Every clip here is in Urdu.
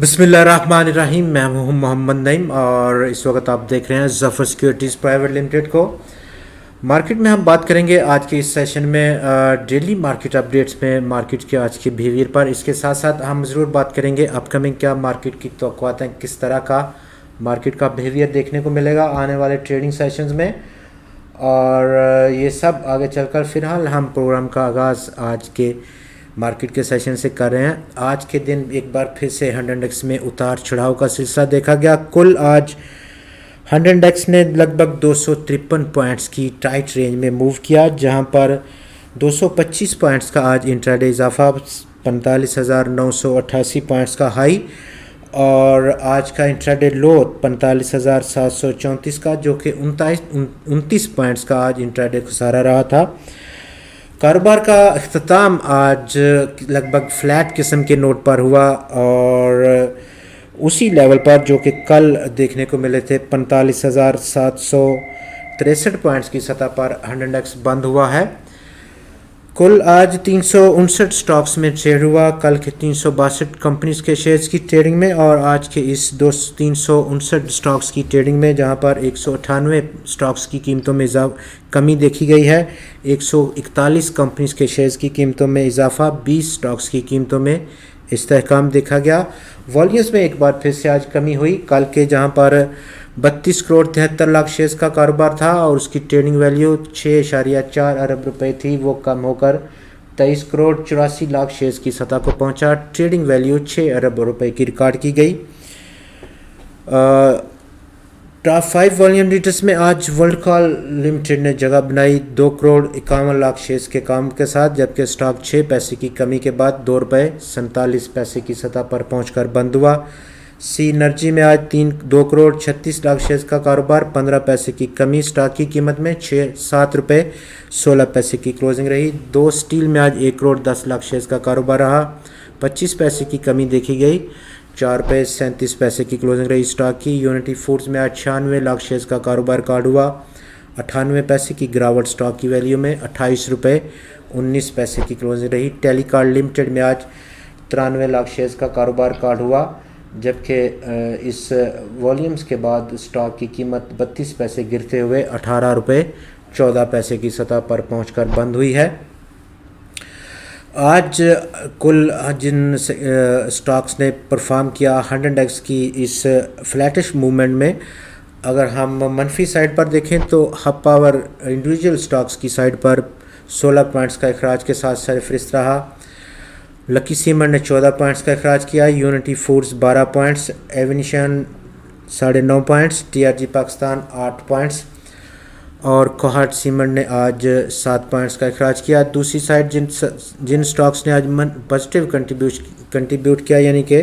بسم اللہ الرحمن الرحیم. میں ہوں محمد نعیم اور اس وقت آپ دیکھ رہے ہیں ظفر سیکیورٹیز پرائیویٹ لمیٹڈ کو. مارکیٹ میں ہم بات کریں گے آج کے اس سیشن میں ڈیلی مارکیٹ اپڈیٹس میں مارکیٹ کے آج کے بیہیویئر پر. اس کے ساتھ ساتھ ہم ضرور بات کریں گے اپ کمنگ کیا مارکیٹ کی توقعات ہیں, کس طرح کا مارکیٹ کا بیہیویئر دیکھنے کو ملے گا آنے والے ٹریڈنگ سیشنز میں, اور یہ سب آگے چل کر. فی الحال ہم پروگرام کا آغاز آج کے مارکیٹ کے سیشن سے کر رہے ہیں. آج کے دن ایک بار پھر سے ہنڈ انڈیکس میں اتار چڑھاؤ کا سلسلہ دیکھا گیا. کل آج ہنڈ انڈیکس نے لگ بھگ 253 پوائنٹس کی ٹائٹ رینج میں موو کیا, جہاں پر 225 پوائنٹس کا آج انٹراڈے اضافہ, 45,988 پوائنٹس کا ہائی, اور آج کا انٹراڈے لو 45,734 کا, جو کہ 29 پوائنٹس کا آج انٹراڈے خسارہ رہا تھا. کاروبار کا اختتام آج لگ بھگ فلیٹ قسم کے نوٹ پر ہوا اور اسی لیول پر جو کہ کل دیکھنے کو ملے تھے. 45,763 پوائنٹس کی سطح پر ہنڈ انڈیکس بند ہوا ہے. کل آج 359 سٹاکس میں ٹریڈ ہوا, کل کے 362 کمپنیز کے شیئرز کی ٹریڈنگ میں, اور آج کے اس 359 سٹاکس کی ٹریڈنگ میں, جہاں پر 198 سٹاکس کی قیمتوں میں کمی دیکھی گئی ہے, 141 کمپنیز کے شیئرز کی قیمتوں میں اضافہ, 20 سٹاکس کی قیمتوں میں استحکام دیکھا گیا. والیومز میں ایک بار پھر سے آج کمی ہوئی. کل کے جہاں پر 32 کروڑ 73 لاکھ شیئرز کا کاروبار تھا اور اس کی ٹریڈنگ ویلیو 6.4 ارب روپے تھی, وہ کم ہو کر 23 کروڑ 84 لاکھ شیئرز کی سطح کو پہنچا. ٹریڈنگ ویلیو 6 ارب روپے کی ریکارڈ کی گئی. ٹاپ 5 والیوم لیڈرز میں آج ورلڈ کال لمیٹڈ نے جگہ بنائی 2 کروڑ 51 لاکھ شیئرز کے کام کے ساتھ, جبکہ اسٹاک 6 پیسے کی کمی کے بعد 2 روپے 47 پیسے کی سطح پر پہنچ کر بند ہوا. سی انرجی میں آج 2 کروڑ 36 لاکھ شیئرز کا کاروبار, 15 پیسے کی کمی, اسٹاک کی قیمت میں 7 روپے 16 پیسے کی کلوزنگ رہی. دو اسٹیل میں آج 1 کروڑ 10 لاکھ شیئرز کا کاروبار رہا, 25 پیسے کی کمی دیکھی گئی, 4 روپے 37 پیسے کی کلوزنگ رہی اسٹاک کی. یونٹی فوڈز میں آج 96 لاکھ شیئرز کا کاروبار کارڈ ہوا, 98 پیسے کی گراوٹ اسٹاک کی ویلیو میں, 28 روپے 19 پیسے کی کلوزنگ رہی. ٹیلی کار لمیٹڈ میں آج 93 لاکھ شیئرز کا کاروبار کارڈ ہوا, جبکہ اس والیومز کے بعد اسٹاک کی قیمت 32 پیسے گرتے ہوئے 18 روپے 14 پیسے کی سطح پر پہنچ کر بند ہوئی ہے. آج کل جن سٹاکس نے پرفارم کیا ہنڈ انڈیکس کی اس فلیٹش موومنٹ میں, اگر ہم منفی سائڈ پر دیکھیں تو ہب پاور انڈیویجول سٹاکس کی سائڈ پر 16 پوائنٹس کا اخراج کے ساتھ سرفہرست رہا. لکی سیمنٹ نے 14 پوائنٹس کا اخراج کیا, Unity Foods 12 points, Avanceon 9.5 points, T R G Pakistan 8 points, اور کوہاٹ سیمنٹ نے آج 7 پوائنٹس کا اخراج کیا. دوسری سائڈ جن سٹاکس نے آج پازیٹیو کنٹریبیوٹ کیا, یعنی کہ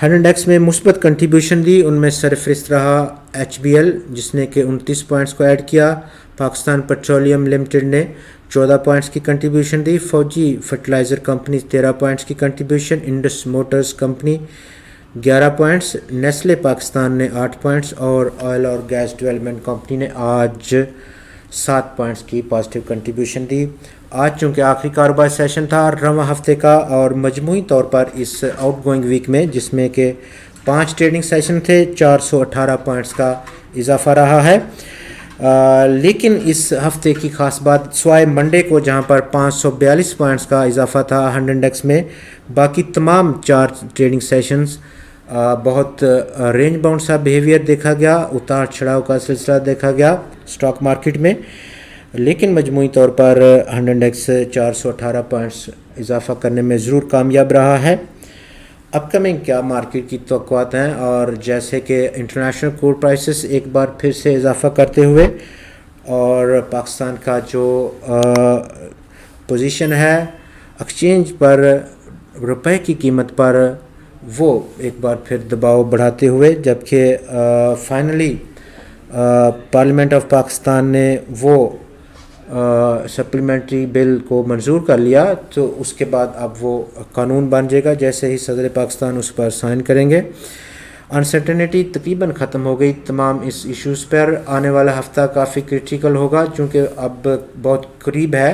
ہنڈ انڈیکس میں مثبت کنٹریبیوشن دی, ان میں سرفہرست رہا ایچ بی ایل, جس نے کہ 29 پوائنٹس کو ایڈ کیا. پاکستان پیٹرولیم لمیٹڈ نے 14 پوائنٹس کی کنٹریبیوشن دی. فوجی فرٹیلائزر کمپنی 13 پوائنٹس کی contribution, Indus Motors company 11 points, Nestle Pakistan نے 8 پوائنٹس, اور آئل اور گیس ڈیولپمنٹ کمپنی نے آج 7 پوائنٹس کی پازیٹیو کنٹریبیوشن دی. آج چونکہ آخری کاروبار سیشن تھا رواں ہفتے کا, اور مجموعی طور پر اس آؤٹ گوئنگ ویک میں, جس میں کہ 5 ٹریڈنگ سیشن تھے, 418 پوائنٹس کا اضافہ رہا ہے. لیکن اس ہفتے کی خاص بات سوائے منڈے کو, جہاں پر 542 پوائنٹس کا اضافہ تھا ہنڈ انڈیکس میں, باقی تمام 4 ٹریڈنگ سیشنز بہت رینج باؤنڈ سا بیہیویئر دیکھا گیا, اتار چڑھاؤ کا سلسلہ دیکھا گیا اسٹاک مارکیٹ میں. لیکن مجموعی طور پر ہنڈ انڈیکس 418 پوائنٹس اضافہ کرنے میں ضرور کامیاب رہا ہے. اپ کمنگ کیا مارکیٹ کی توقعات ہیں, اور جیسے کہ انٹرنیشنل کروڈ پرائسز ایک بار پھر سے اضافہ کرتے ہوئے, اور پاکستان کا جو پوزیشن ہے ایکسچینج پر روپے کی قیمت پر, وہ ایک بار پھر دباؤ بڑھاتے ہوئے, جبکہ فائنلی پارلیمنٹ آف پاکستان نے وہ سپلیمنٹری بل کو منظور کر لیا, تو اس کے بعد اب وہ قانون بن جائے گا جیسے ہی صدر پاکستان اس پر سائن کریں گے. انسرٹنٹی تقریباً ختم ہو گئی تمام اس ایشوز پر. آنے والا ہفتہ کافی کرٹیکل ہوگا, چونکہ اب بہت قریب ہے